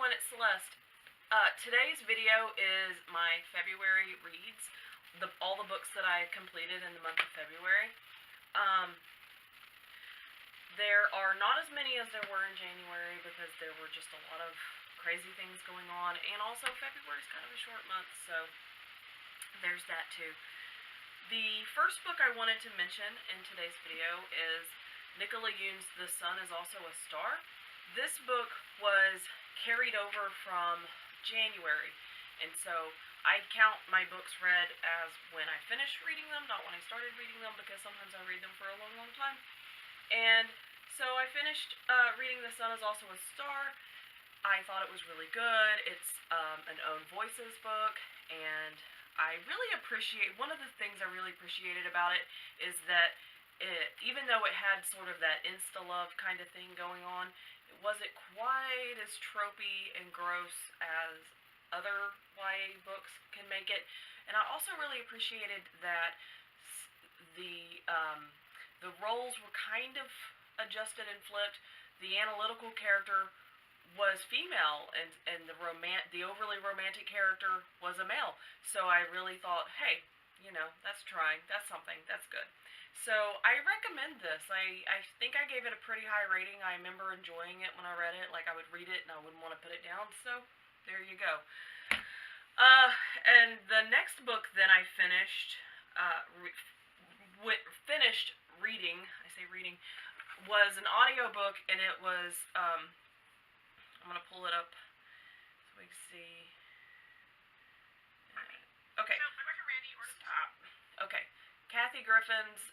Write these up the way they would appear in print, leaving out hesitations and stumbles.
everyone, it's Celeste. Today's video is my February reads, all the books that I completed in the month of February. Um, there are not as many as there were in January because there were just a lot of crazy things going on, and also February is kind of a short month, so there's that too. The first book I wanted to mention in today's video is Nicola Yoon's The Sun is Also a Star. This book was carried over from January, and so I count my books read as when I finished reading them, not when I started reading them, because sometimes I read them for a long time. And so I finished reading The Sun is Also a Star. I thought it was really good. It's an Own Voices book, and I really appreciate, one of the things I really appreciated about it is that even though it had sort of that insta-love kind of thing going on, it wasn't quite as tropey and gross as other YA books can make it. And I also really appreciated that the roles were kind of adjusted and flipped. The analytical character was female, and the overly romantic character was a male. So I really thought, hey, that's trying. That's something. That's good. So I recommend this. I think I gave it a pretty high rating. I remember enjoying it when I read it. Like, I would read it and I wouldn't want to put it down. So there you go. And the next book that I finished reading, I say reading, was an audiobook, and it was, I'm going to pull it up so we can see. Okay. Stop. Okay. Kathy Griffin's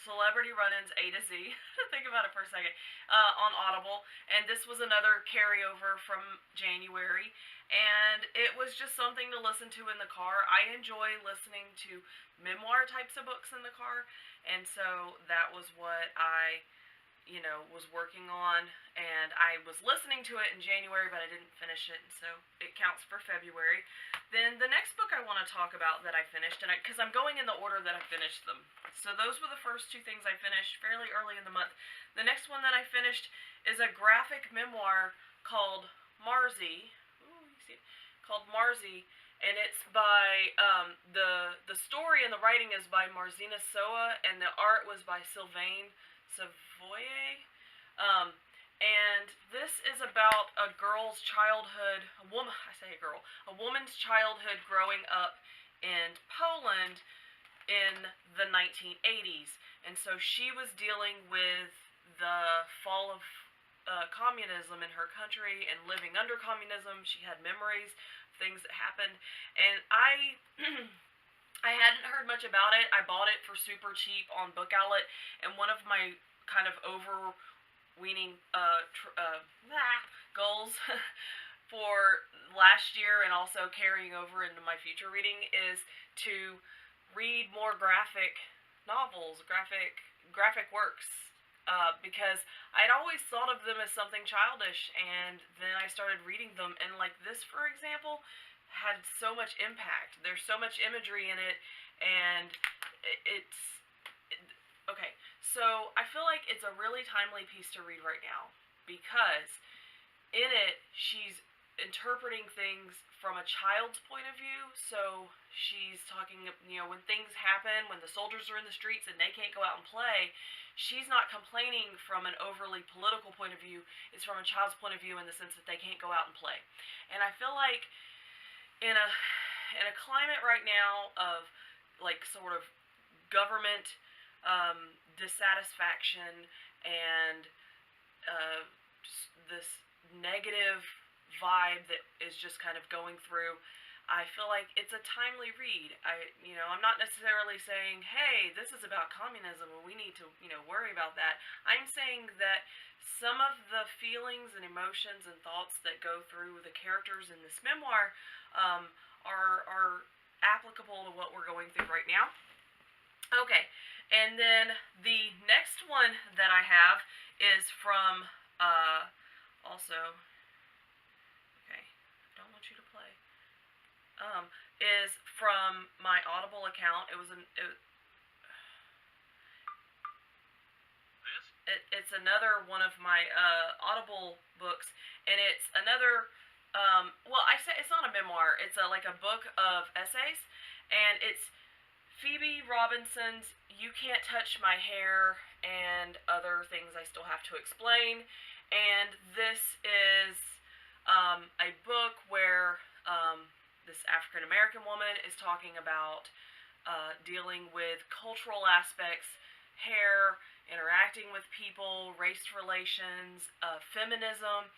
Celebrity Run-Ins A to Z. Think about it for a second. On Audible. And this was another carryover from January. And it was just something to listen to in the car. I enjoy listening to memoir types of books in the car. And so that was what I was working on, and I was listening to it in January, but I didn't finish it, and so it counts for February. Then the next book I want to talk about that I finished, and because I'm going in the order that I finished them. So those were the first two things I finished fairly early in the month. The next one that I finished is a graphic memoir called Marzi. Ooh, you see it? Called Marzi, and it's by, the story and the writing is by Marzina Soa, and the art was by Sylvain Savoye. And this is about a girl's childhood, a woman's childhood growing up in Poland in the 1980s. And so she was dealing with the fall of communism in her country and living under communism. She had memories of things that happened. And I hadn't heard much about it. I bought it for super cheap on Book Outlet, and one of my kind of overweening goals for last year, and also carrying over into my future reading, is to read more graphic novels, graphic works, because I'd always thought of them as something childish, and then I started reading them, and like this, for example, had so much impact. There's so much imagery in it, and okay, so I feel like it's a really timely piece to read right now, because in it, she's interpreting things from a child's point of view. So she's talking, when things happen, when the soldiers are in the streets and they can't go out and play, she's not complaining from an overly political point of view. It's from a child's point of view in the sense that they can't go out and play. And I feel like in a climate right now of like sort of government dissatisfaction and this negative vibe that is just kind of going through, I feel like it's a timely read. I'm not necessarily saying, hey, this is about communism and we need to, worry about that. I'm saying that some of the feelings and emotions and thoughts that go through the characters in this memoir are applicable to what we're going through right now. Okay, and then the next one that I have is from, also, okay, I don't want you to play, is from my Audible account. It's another one of my Audible books, and it's another. Well, I say it's not a memoir. It's like a book of essays, and it's Phoebe Robinson's "You Can't Touch My Hair" and other things I still have to explain. And this is a book where this African American woman is talking about dealing with cultural aspects, hair, interacting with people, race relations, feminism,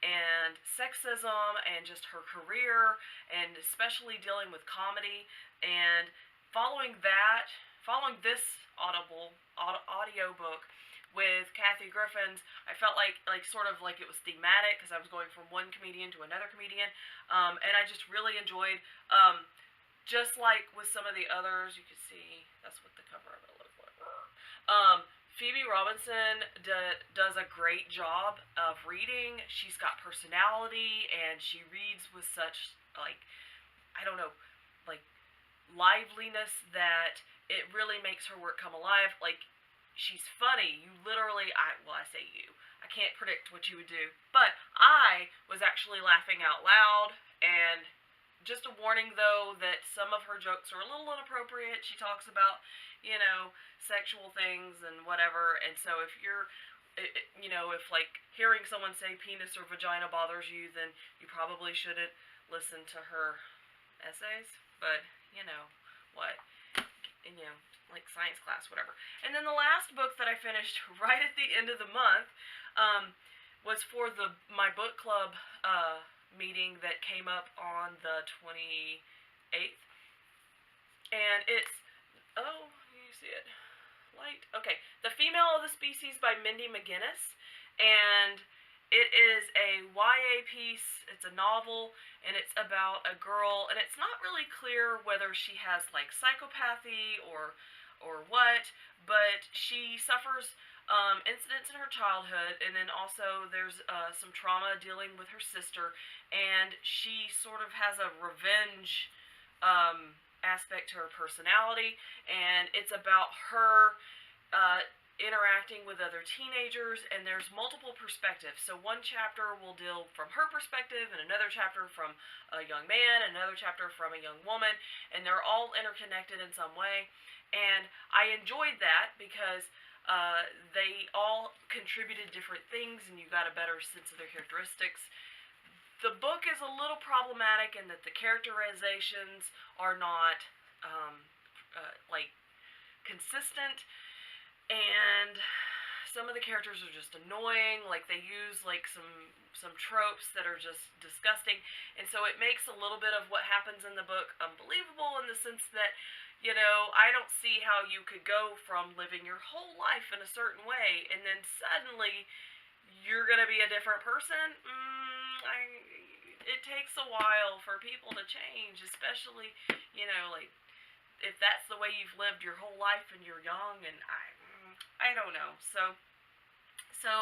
and sexism, and just her career, and especially dealing with comedy. And following that, following this audio book with Kathy Griffin's, I felt like sort of like it was thematic because I was going from one comedian to another comedian, and I just really enjoyed. Just like with some of the others, you can see that's what the cover of it looks like. Phoebe Robinson does a great job of reading. She's got personality, and she reads with such, like, I don't know, like, liveliness that it really makes her work come alive. Like, she's funny. You literally, I say you. I can't predict what you would do, but I was actually laughing out loud. And just a warning, though, that some of her jokes are a little inappropriate. She talks about, sexual things and whatever. And so if you're, if like hearing someone say penis or vagina bothers you, then you probably shouldn't listen to her essays. But, what? And, like science class, whatever. And then the last book that I finished right at the end of the month was for my book club meeting that came up on the 28th. And it's, oh, you see it? Light? Okay. The Female of the Species by Mindy McGinnis. And it is a YA piece. It's a novel, and it's about a girl, and it's not really clear whether she has, like, psychopathy or what, but she suffers incidents in her childhood, and then also there's some trauma dealing with her sister, and she sort of has a revenge aspect to her personality, and it's about her interacting with other teenagers, and there's multiple perspectives. So one chapter will deal from her perspective, and another chapter from a young man, another chapter from a young woman, and they're all interconnected in some way. And I enjoyed that because they all contributed different things, and you got a better sense of their characteristics. The book is a little problematic in that the characterizations are not like consistent, and some of the characters are just annoying. Like, they use like some tropes that are just disgusting, and so it makes a little bit of what happens in the book unbelievable, in the sense that, I don't see how you could go from living your whole life in a certain way and then suddenly you're going to be a different person. It takes a while for people to change, especially, like, if that's the way you've lived your whole life and you're young, and I don't know. So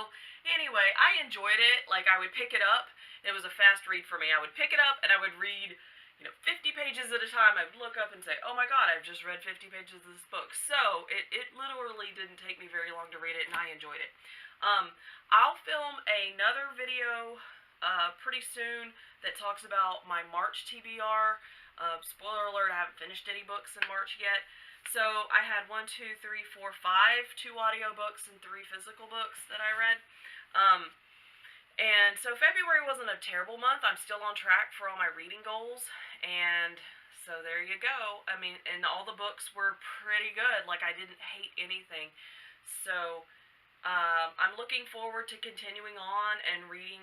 anyway, I enjoyed it. Like, I would pick it up. It was a fast read for me. I would pick it up and I would read 50 pages at a time. I would look up and say, oh my god, I've just read 50 pages of this book. So it literally didn't take me very long to read it, and I enjoyed it. I'll film another video pretty soon that talks about my March TBR. Spoiler alert, I haven't finished any books in March yet. So I had 1, 2, 3, 4, 5, 2 audio books and 3 physical books that I read. And so February wasn't a terrible month. I'm still on track for all my reading goals. And so there you go. I mean, and all the books were pretty good. Like, I didn't hate anything. So I'm looking forward to continuing on and reading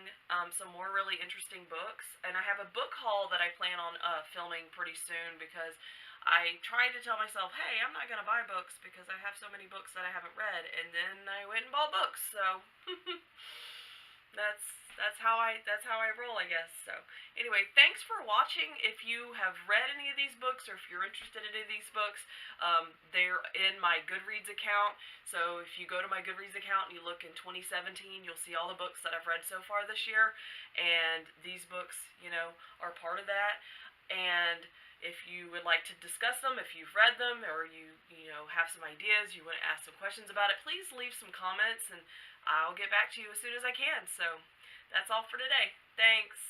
some more really interesting books. And I have a book haul that I plan on filming pretty soon, because I tried to tell myself, hey, I'm not going to buy books because I have so many books that I haven't read. And then I went and bought books. So that's how I roll, I guess. So anyway, thanks for watching. If you have read any of these books, or if you're interested in any of these books, they're in my Goodreads account. So if you go to my Goodreads account and you look in 2017, you'll see all the books that I've read so far this year, and these books, are part of that. And if you would like to discuss them, if you've read them, or you have some ideas, you want to ask some questions about it, please leave some comments, and I'll get back to you as soon as I can. So That's all for today. Thanks.